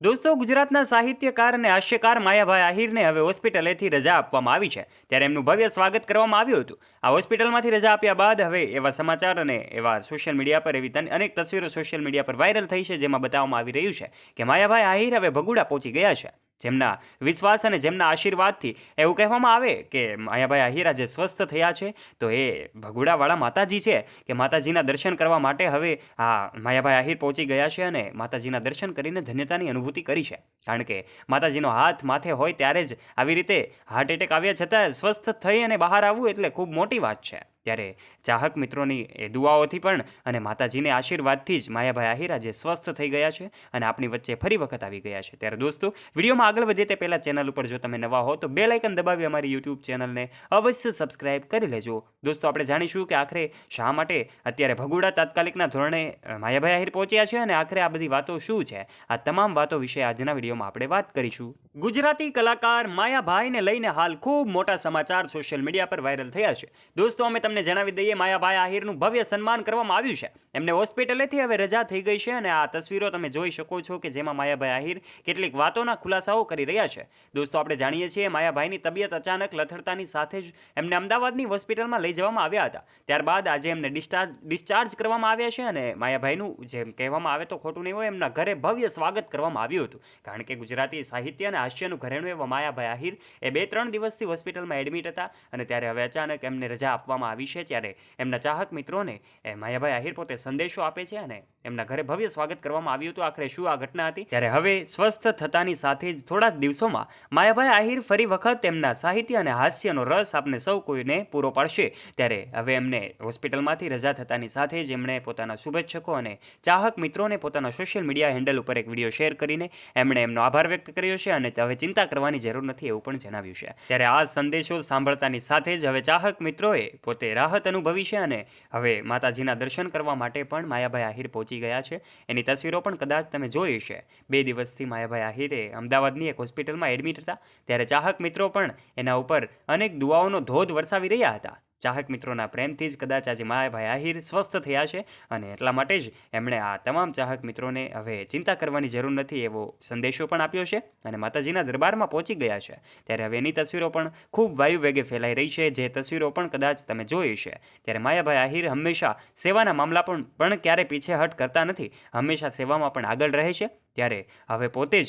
દોસ્તો, ગુજરાતના સાહિત્યકાર અને હાસ્યકાર માયાભાઈ આહિરને હવે હોસ્પિટલેથી રજા આપવામાં આવી છે. ત્યારે એમનું ભવ્ય સ્વાગત કરવામાં આવ્યું હતું. આ હોસ્પિટલમાંથી રજા આપ્યા બાદ હવે એવા સમાચાર અને એવા સોશિયલ મીડિયા પર એવી અનેક તસવીરો સોશિયલ મીડિયા પર વાયરલ થઈ છે, જેમાં બતાવવામાં આવી રહ્યું છે કે માયાભાઈ આહિર હવે ભગુડા પહોંચી ગયા છે. જેમના વિશ્વાસ અને જેમના આશીર્વાદથી એવું કહેવામાં આવે કે માયાભાઈ આહિર આજે સ્વસ્થ થયા છે, તો એ ભગુડાવાળા માતાજી છે કે માતાજીના દર્શન કરવા માટે હવે આ માયાભાઈ આહિર પહોંચી ગયા છે અને માતાજીના દર્શન કરીને ધન્યતાની અનુભૂતિ કરી છે. કારણ કે માતાજીનો હાથ માથે હોય ત્યારે જ આવી રીતે હાર્ટ એટેક આવ્યા છતાં સ્વસ્થ થઈ અને બહાર આવવું એટલે ખૂબ મોટી વાત છે. ત્યારે ચાહક મિત્રોની એ દુઆઓથી પણ અને માતાજીને આશીર્વાદથી જ માયાભાઈ આહિર આજે સ્વસ્થ થઈ ગયા છે અને આપણી વચ્ચે ફરી વખત આવી ગયા છે. ત્યારે દોસ્તો, વિડીયોમાં આગળ વધીએ તે પહેલાં ચેનલ ઉપર જો તમે નવા હો તો બેલ આઇકન દબાવી અમારી યુટ્યુબ ચેનલને અવશ્ય સબસ્ક્રાઇબ કરી લેજો. દોસ્તો, આપણે જાણીશું કે આખરે શા માટે અત્યારે ભગુડા તાત્કાલિકના ધોરણે માયાભાઈ આહિર પહોંચ્યા છે અને આખરે આ બધી વાતો શું છે. આ તમામ વાતો વિશે આજના વિડીયોમાં આપણે વાત કરીશું. ગુજરાતી કલાકાર માયાભાઈને લઈને હાલ ખૂબ મોટા સમાચાર સોશિયલ મીડિયા પર વાયરલ થયા છે. દોસ્તો, અમે તમને જણાવી દઈએ, માયાભાઈ આહિરનું ભવ્ય સન્માન કરવામાં આવ્યું છે. એમને હોસ્પિટલેથી હવે રજા થઈ ગઈ છે અને આ તસવીરો તમે જોઈ શકો છો કે જેમાં માયાભાઈ આહિર કેટલીક વાતોના ખુલાસાઓ કરી રહ્યા છે. દોસ્તો, આપણે જાણીએ છીએ માયાભાઈની તબિયત અચાનક લથડતાની સાથે જ એમને અમદાવાદની હોસ્પિટલમાં લઈ જવામાં આવ્યા હતા. ત્યારબાદ આજે એમને ડિસ્ચાર્જ કરવામાં આવ્યા છે અને માયાભાઈનું જેમ કહેવામાં આવે તો ખોટું નહીં હોય, એમના ઘરે ભવ્ય સ્વાગત કરવામાં આવ્યું હતું. કારણ કે ગુજરાતી સાહિત્ય અને હાસ્યનું ઘરેણું એવા માયાભાઈ આહિર એ 2-3 દિવસથી હોસ્પિટલમાં એડમિટ હતા અને ત્યારે હવે અચાનક એમને રજા આપવામાં આવી છે. ત્યારે એમના ચાહક મિત્રોને માયાભાઈ આહિર પોતે સંદેશો આપે છે અને એમના ઘરે ભવ્ય સ્વાગત કરવામાં આવ્યું હતું. આખરે શું આ ઘટના હતી? ત્યારે હવે સ્વસ્થ થતાની સાથે જ થોડા જ દિવસોમાં માયાભાઈ આહિર ફરી વખત એમના સાહિત્ય અને હાસ્યનો રસ આપને સૌ કોઈને પૂરો પાડશે. ત્યારે હવે એમને હોસ્પિટલમાંથી રજા થતાની સાથે જ એમણે પોતાના શુભેચ્છકો અને ચાહક મિત્રોને પોતાના સોશિયલ મીડિયા હેન્ડલ ઉપર એક વિડીયો શેર કરીને એમણે એમનો આભાર વ્યક્ત કર્યો છે અને હવે ચિંતા કરવાની જરૂર નથી એવું પણ જણાવ્યું છે. ત્યારે આ સંદેશો સાંભળતાની સાથે જ હવે ચાહક મિત્રોએ પોતે રાહત અનુભવી છે અને હવે માતાજીના દર્શન કરવા માટે પણ માયાભાઈ આહિર પહોંચી ગયા છે. એની તસવીરો પણ કદાચ તમે જોઈ છે. 2 દિવસથી માયાભાઈ આહિરે અમદાવાદની એક હોસ્પિટલમાં એડમિટ હતા. ત્યારે ચાહક મિત્રો પણ એના ઉપર અનેક દુઆઓનો ધોધ વરસાવી રહ્યા હતા. ચાહક મિત્રોના પ્રેમથી જ કદાચ આજે માયાભાઈ આહિર સ્વસ્થ થયા છે અને એટલા માટે જ એમણે આ તમામ ચાહક મિત્રોને હવે ચિંતા કરવાની જરૂર નથી એવો સંદેશો પણ આપ્યો છે અને માતાજીના દરબારમાં પહોંચી ગયા છે. ત્યારે હવે એની તસવીરો પણ ખૂબ વાયુ વેગે ફેલાઈ રહી છે, જે તસવીરો પણ કદાચ તમે જોઈ છે. ત્યારે માયાભાઈ આહિર હંમેશા સેવાના મામલા પણ ક્યારેય પીછેહટ કરતા નથી, હંમેશા સેવામાં પણ આગળ રહે છે. ત્યારે હવે પોતે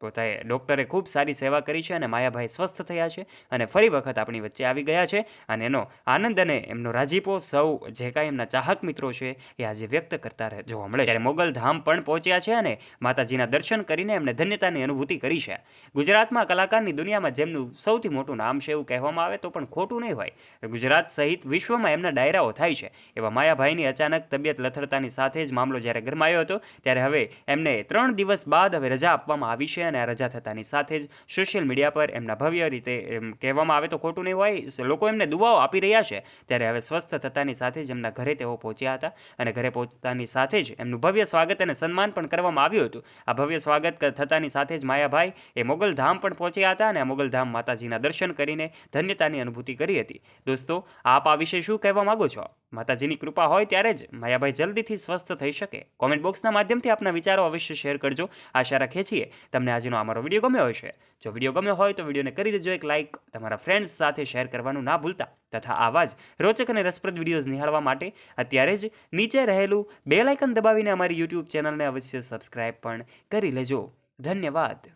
ડૉક્ટરે ખૂબ સારી સેવા કરી છે અને માયાભાઈ સ્વસ્થ થયા છે અને ફરી વખત આપણી વચ્ચે આવી ગયા છે અને એનો આનંદ અને એમનો રાજીપો સૌ જે કાંઈ એમના ચાહક મિત્રો છે એ આજે વ્યક્ત કરતા જોવા મળે છે. ત્યારે મોગલધામ પણ પહોંચ્યા છે અને માતાજીના દર્શન કરીને એમણે ધન્યતાની અનુભૂતિ કરી છે. ગુજરાતમાં કલાકારની દુનિયામાં જેમનું સૌથી મોટું નામ છે એવું કહેવામાં આવે તો પણ ખોટું નહીં હોય. ગુજરાત સહિત વિશ્વમાં એમના ડાયરાઓ થાય છે. એવા માયાભાઈની અચાનક તબિયત લથડતાની સાથે જ મામલો જ્યારે ગરમાયો હતો ત્યારે હવે એમને 3 દિવસ બાદ હવે રજા આપવામાં આવી છે અને આ રજા થતાની સાથે જ સોશિયલ મીડિયા પર એમના ભવ્ય રીતે કહેવામાં આવે તો ખોટું નહીં હોય, લોકો એમને દુઆઓ આપી રહ્યા છે. ત્યારે હવે સ્વસ્થ થતાની સાથે જ એમના ઘરે તેઓ પહોંચ્યા હતા અને ઘરે પહોંચતાની સાથે જ એમનું ભવ્ય સ્વાગત અને સન્માન પણ કરવામાં આવ્યું હતું. આ ભવ્ય સ્વાગત થતાની સાથે જ માયાભાઈ એ મોગલધામ પણ પહોંચ્યા હતા અને આ મોગલધામ માતાજીના દર્શન કરીને ધન્યતાની અનુભૂતિ કરી હતી. દોસ્તો, આપ આ વિશે શું કહેવા માંગો છો? માતાજીની કૃપા હોય ત્યારે જ માયાભાઈ જલ્દીથી સ્વસ્થ થઈ શકે. કોમેન્ટ બોક્સના માધ્યમથી આપના વિચારો અવશ્ય શેર કરજો. આશા રાખીએ છીએ તમને આજનો અમારો વિડીયો ગમ્યો હશે. જો વિડીયો ગમ્યો હોય તો વિડીયોને કરી દેજો એક લાઇક, તમારા ફ્રેન્ડ્સ સાથે શેર કરવાનું ના ભૂલતા તથા આવા જ રોચક અને રસપ્રદ વિડીયોઝ નિહાળવા માટે અત્યારે જ નીચે રહેલું બેલ આઇકન દબાવીને અમારી યુટ્યુબ ચેનલને અવશ્ય સબસ્ક્રાઇબ પણ કરી લેજો. ધન્યવાદ.